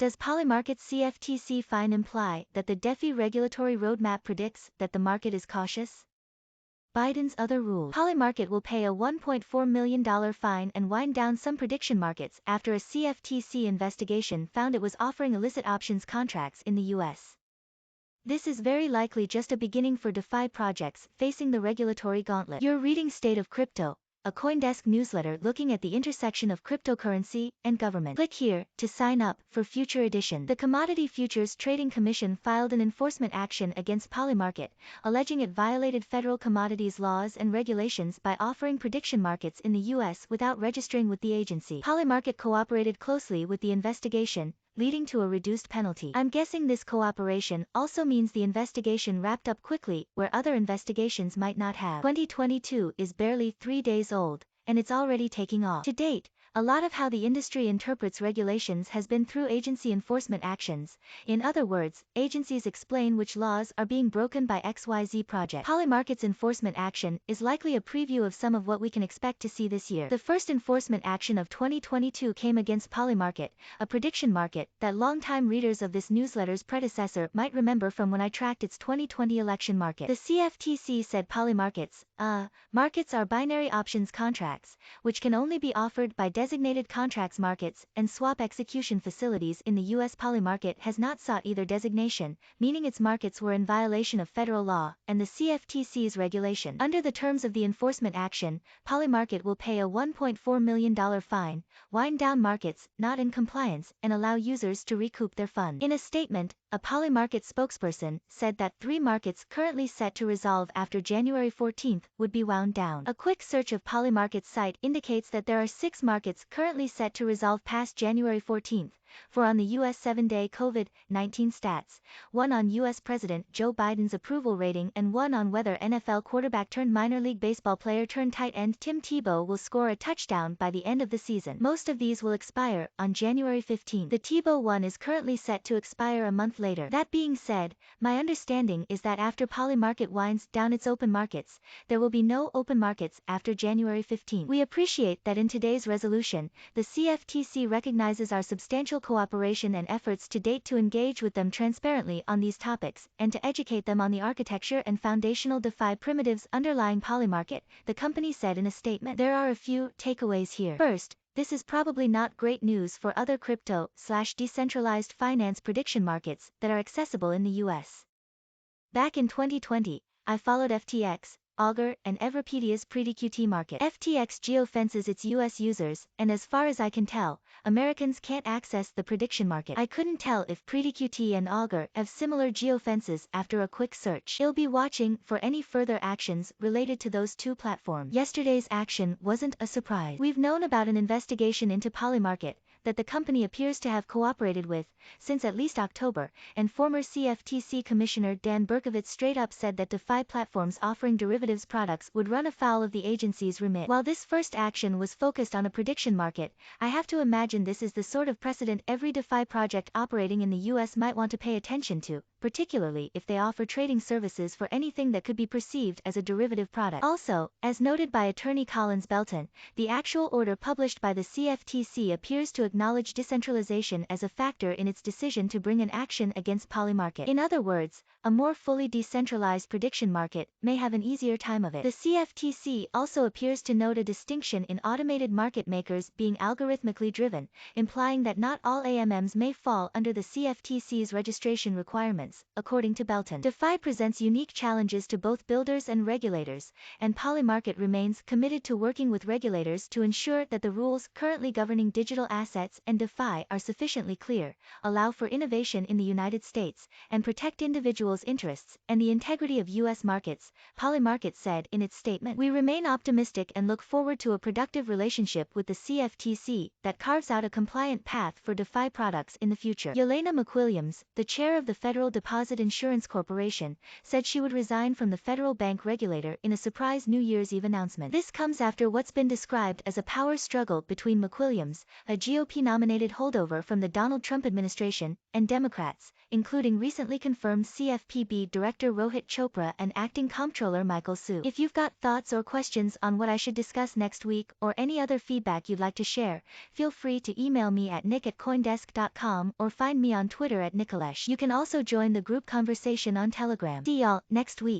Does Polymarket's CFTC fine imply that the DEFI regulatory roadmap predicts that the market is cautious? Biden's other rules. Polymarket will pay a $1.4 million fine and wind down some prediction markets after a CFTC investigation found it was offering illicit options contracts in the U.S. This is very likely just a beginning for DeFi projects facing the regulatory gauntlet. You're reading State of Crypto, a CoinDesk newsletter looking at the intersection of cryptocurrency and government. Click here to sign up for future editions. The Commodity Futures Trading Commission filed an enforcement action against Polymarket, alleging it violated federal commodities laws and regulations by offering prediction markets in the U.S. without registering with the agency. Polymarket cooperated closely with the investigation, leading to a reduced penalty. I'm guessing this cooperation also means the investigation wrapped up quickly, where other investigations might not have. 2022 is barely 3 days old, and it's already taking off. To date, a lot of how the industry interprets regulations has been through agency enforcement actions. In other words, agencies explain which laws are being broken by XYZ project. Polymarket's enforcement action is likely a preview of some of what we can expect to see this year. The first enforcement action of 2022 came against Polymarket, a prediction market that longtime readers of this newsletter's predecessor might remember from when I tracked its 2020 election market. The CFTC said Polymarket's markets are binary options contracts, which can only be offered by designated contracts markets and swap execution facilities in the U.S. Polymarket has not sought either designation, meaning its markets were in violation of federal law and the CFTC's regulation. Under the terms of the enforcement action, Polymarket will pay a $1.4 million fine, wind down markets not in compliance, and allow users to recoup their funds. In a statement, a Polymarket spokesperson said that 3 markets currently set to resolve after January 14th would be wound down. A quick search of Polymarket's site indicates that there are 6 markets currently set to resolve past January 14th, 4 on the U.S. 7-day COVID-19 stats, 1 on U.S. President Joe Biden's approval rating and 1 on whether NFL quarterback turned minor league baseball player turned tight end Tim Tebow will score a touchdown by the end of the season. Most of these will expire on January 15th. The Tebow one is currently set to expire a month later. That being said, my understanding is that after Polymarket winds down its open markets, there will be no open markets after January 15th. We appreciate that in today's resolution, the CFTC recognizes our substantial cooperation and efforts to date to engage with them transparently on these topics, and to educate them on the architecture and foundational DeFi primitives underlying Polymarket, the company said in a statement. There are a few takeaways here. First, this is probably not great news for other crypto/decentralized finance prediction markets that are accessible in the US. Back in 2020, I followed FTX, Augur, and Everpedia's PrediQT market. FTX geofences its US users, and as far as I can tell, Americans can't access the prediction market. I couldn't tell if PrediQT and Augur have similar geofences after a quick search. I'll be watching for any further actions related to those 2 platforms. Yesterday's action wasn't a surprise. We've known about an investigation into Polymarket that the company appears to have cooperated with since at least October, and former CFTC Commissioner Dan Berkovitz straight up said that DeFi platforms offering derivatives products would run afoul of the agency's remit. While this first action was focused on a prediction market, I have to imagine this is the sort of precedent every DeFi project operating in the US might want to pay attention to, particularly if they offer trading services for anything that could be perceived as a derivative product. Also, as noted by attorney Collins Belton, the actual order published by the CFTC appears to acknowledge decentralization as a factor in its decision to bring an action against Polymarket. In other words, a more fully decentralized prediction market may have an easier time of it. The CFTC also appears to note a distinction in automated market makers being algorithmically driven, implying that not all AMMs may fall under the CFTC's registration requirements, according to Belton. DeFi presents unique challenges to both builders and regulators, and Polymarket remains committed to working with regulators to ensure that the rules currently governing digital assets and DeFi are sufficiently clear, allow for innovation in the United States, and protect individuals' interests and the integrity of U.S. markets, Polymarket said in its statement. We remain optimistic and look forward to a productive relationship with the CFTC that carves out a compliant path for DeFi products in the future. Yelena McWilliams, the chair of the Federal Deposit Insurance Corporation, said she would resign from the federal bank regulator in a surprise New Year's Eve announcement. This comes after what's been described as a power struggle between McWilliams, a GOP-nominated holdover from the Donald Trump administration, and Democrats, including recently confirmed CFPB Director Rohit Chopra and Acting Comptroller Michael Su. If you've got thoughts or questions on what I should discuss next week or any other feedback you'd like to share, feel free to email me at nick@coindesk.com or find me on Twitter at Nikalesh. You can also join the group conversation on Telegram. See y'all next week.